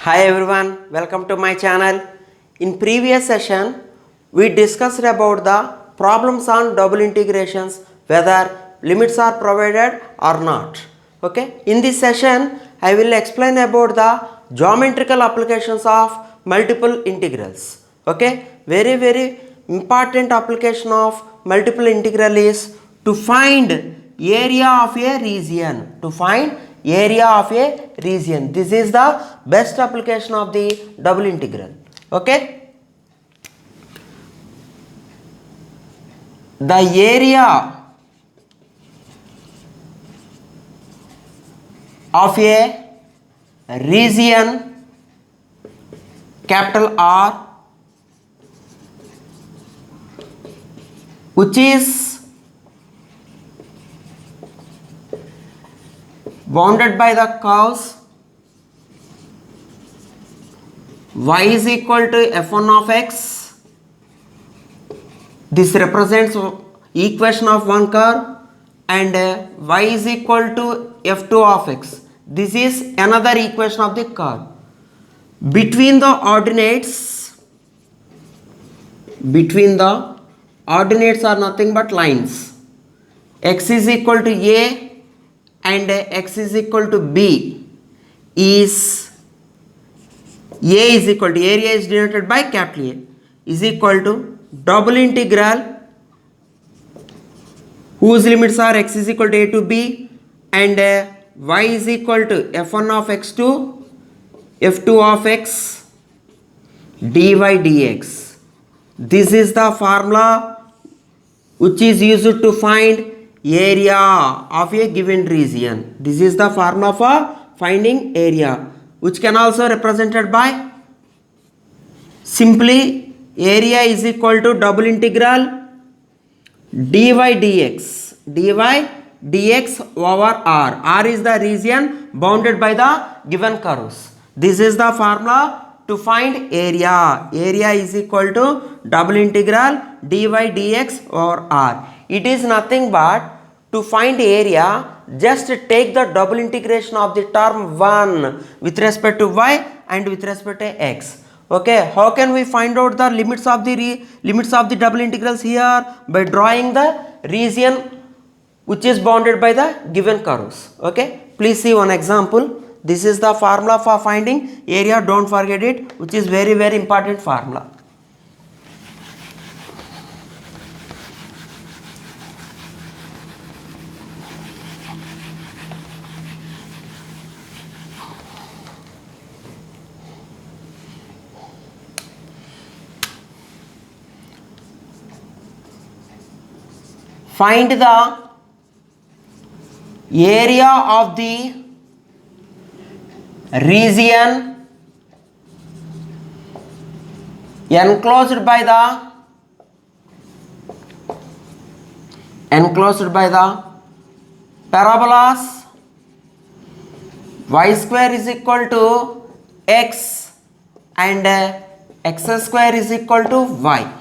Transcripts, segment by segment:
Hi everyone, welcome to my channel. In previous session, we discussed about the problems on double integrations, whether limits are provided or not. Okay, in this session, I will explain about the geometrical applications of multiple integrals. Okay, very important application of multiple integral is to find area of a region. This is the best application of the double integral. Okay, the area of a region capital R which is bounded by the curves y is equal to f1 of x. This represents equation of one curve, and y is equal to f2 of x. This is another equation of the curve. Between the ordinates are nothing but lines. X is equal to a and x is equal to b is a is equal to area is denoted by capital A is equal to double integral whose limits are x is equal to a to b and y is equal to f1 of x to f2 of x dy dx. This is the formula which is used to find area of a given region. This is the formula for finding area, which can also represented by simply area is equal to double integral dy dx over r. R is the region bounded by the given curves. This is the formula to find area. Area is equal to double integral dy dx over r. It is nothing but to find area, just take the double integration of the term 1 with respect to y and with respect to x. Okay, how can we find out the limits of the double integrals here? By drawing the region which is bounded by the given curves. Okay, please see one example. This is the formula for finding area, don't forget it, which is very important formula. Find the area of the region enclosed by the parabolas y square is equal to x and x square is equal to y.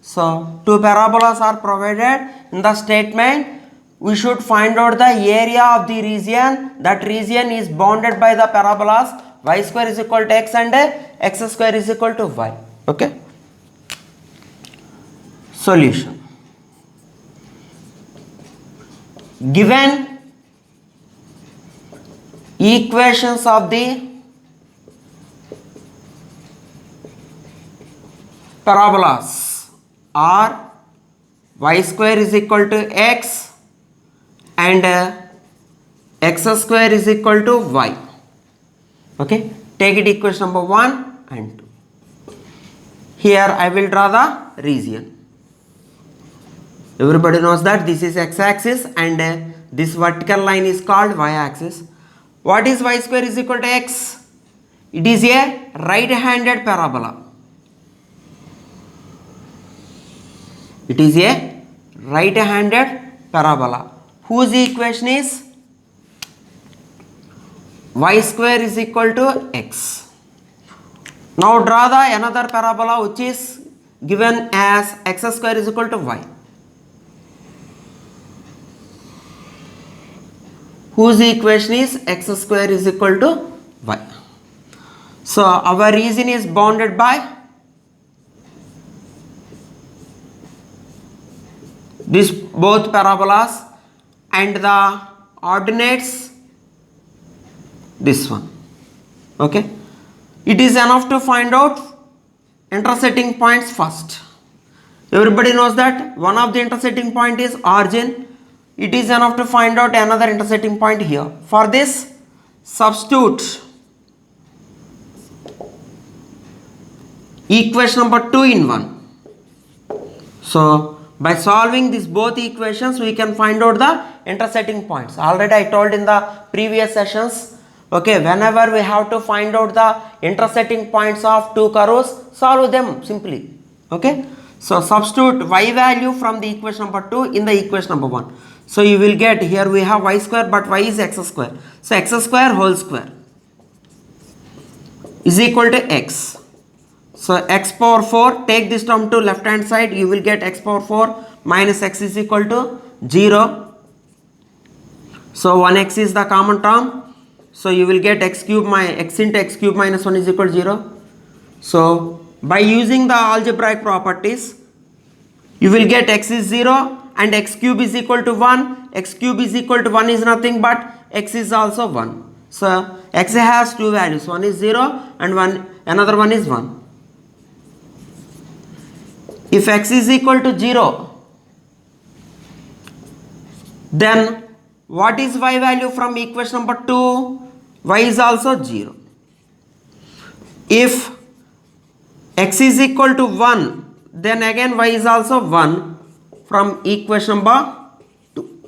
So two parabolas are provided in the statement. We should find out the area of the region. That region is bounded by the parabolas y square is equal to x and x square is equal to y. Okay. Solution. Given equations of the parabolas are y square is equal to x and x square is equal to y. Okay, take it equation number 1 and 2. Here I will draw the region. Everybody knows that this is x-axis and this vertical line is called y-axis. What is y square is equal to x? It is a right-handed parabola. It is a right-handed parabola whose equation is y square is equal to x. Now draw the another parabola which is given as x square is equal to y, whose equation is x square is equal to y. So our region is bounded by this both parabolas and the ordinates this one. Okay, it is enough to find out intersecting points first. Everybody knows that one of the intersecting point is origin. It is enough to find out another intersecting point here. For this, substitute equation number 2 in 1. So by solving these both equations, we can find out the intersecting points. Already I told in the previous sessions, okay, whenever we have to find out the intersecting points of two curves, solve them simply. Okay, so substitute y value from the equation number 2 in the equation number 1. So you will get, here we have y square, but y is x square. So x square whole square is equal to x. So x power 4, take this term to left hand side, you will get x power 4 minus x is equal to 0. So 1x is the common term. So you will get x cube x into x cube minus 1 is equal to 0. So by using the algebraic properties, you will get x is 0 and x cube is equal to 1. X cube is equal to 1 is nothing but x is also 1. So x has two values, one is 0 and another one is 1. If x is equal to 0, then what is y value from equation number 2? Y is also 0. If x is equal to 1, then again y is also 1 from equation number 2.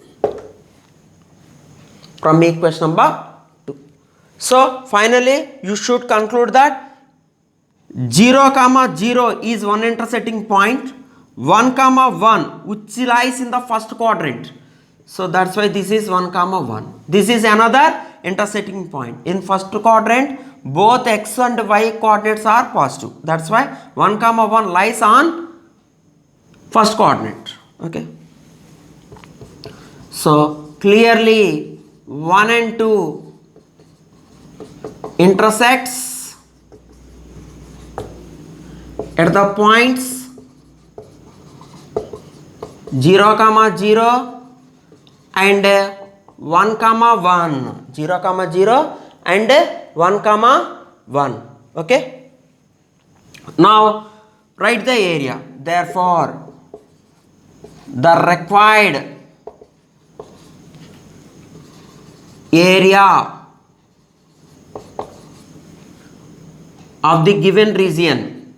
From equation number 2. So finally you should conclude that 0, 0 is one intersecting point, 1, 1 which lies in the first quadrant. So that's why this is 1, 1. This is another intersecting point. In first quadrant, both x and y coordinates are positive. That's why 1, 1 lies on first quadrant. Okay. So clearly 1 and 2 intersects at the points 0, 0 and 1, 1. 0, 0 and 1, 1. Okay. Now write the area. Therefore, the required area of the given region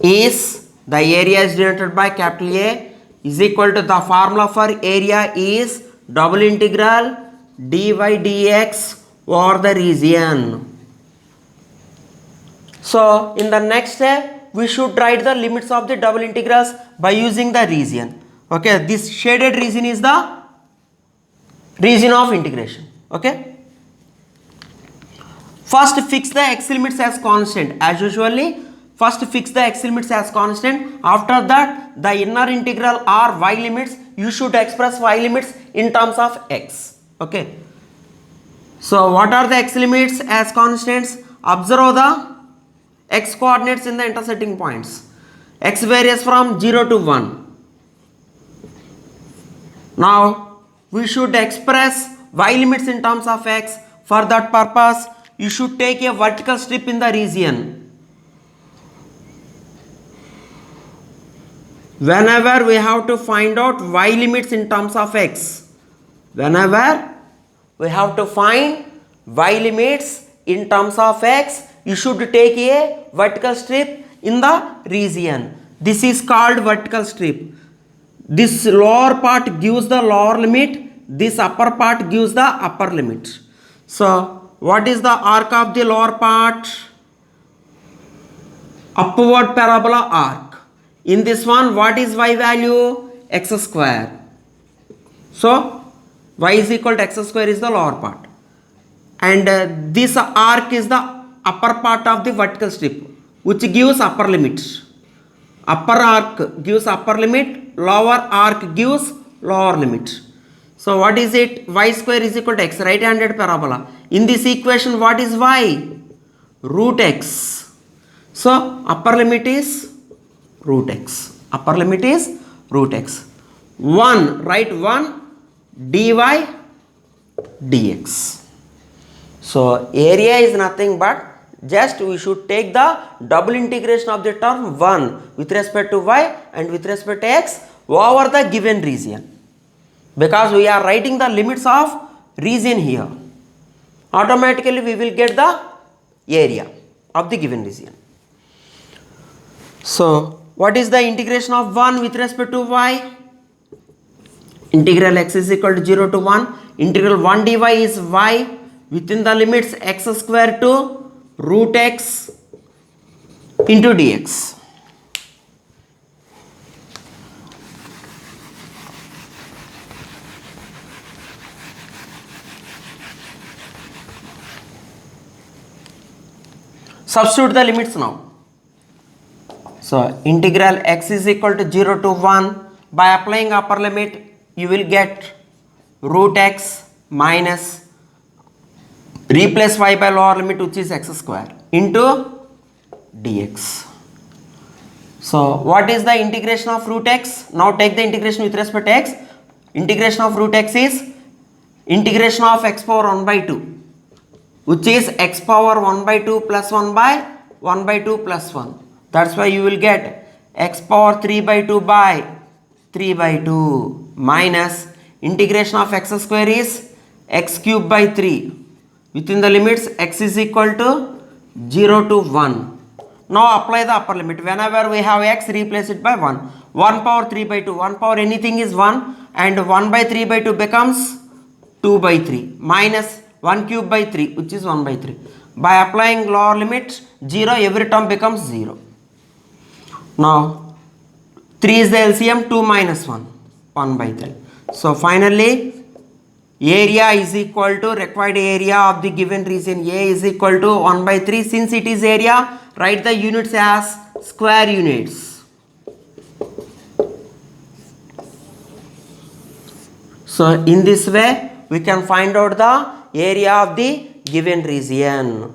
is, the area is denoted by capital A, is equal to, the formula for area is double integral dy dx over the region. So in the next step we should write the limits of the double integrals by using the region. Okay, this shaded region is the region of integration. Okay, first fix the x limits as constant as usually. First fix the x limits as constant. After that, the inner integral or y limits, you should express y limits in terms of x. Okay. So what are the x limits as constants? Observe the x coordinates in the intersecting points. X varies from 0 to 1. Now we should express y limits in terms of x. For that purpose, you should take a vertical strip in the region. Whenever we have to find out y limits in terms of x, whenever we have to find y limits in terms of x, you should take a vertical strip in the region. This is called vertical strip. This lower part gives the lower limit, this upper part gives the upper limit. So what is the arc of the lower part? Upward parabola arc. In this one, what is y value? X square. So y is equal to x square is the lower part, and this arc is the upper part of the vertical strip, which gives upper limit. Upper arc gives upper limit, lower arc gives lower limit. So what is it? Y square is equal to x, right handed parabola. In this equation, what is y? Root x. So upper limit is root x. Upper limit is root x. 1, write 1 dy dx. So area is nothing but just we should take the double integration of the term 1 with respect to y and with respect to x over the given region. Because we are writing the limits of region here, automatically we will get the area of the given region. So what is the integration of 1 with respect to y? Integral x is equal to 0 to 1. Integral 1 dy is y within the limits x square to root x into dx. Substitute the limits now. So integral x is equal to 0 to 1. By applying upper limit, you will get root x minus replace y by lower limit, which is x square, into dx. So what is the integration of root x? Now take the integration with respect to x. Integration of root x is integration of x power 1 by 2, which is x power 1 by 2 plus 1 by 1 by 2 plus 1. That's why you will get x power 3 by 2 by 3 by 2 minus integration of x square is x cube by 3 within the limits x is equal to 0 to 1. Now apply the upper limit. Whenever we have x, replace it by 1. 1 power 3 by 2. 1 power anything is 1, and 1 by 3 by 2 becomes 2 by 3 minus 1 cube by 3, which is 1 by 3. By applying lower limit 0, every term becomes 0. Now 3 is the LCM, 2 minus 1, 1 by 3. So finally area is equal to required area of the given region A is equal to 1 by 3. Since it is area, write the units as square units. So in this way we can find out the area of the given region.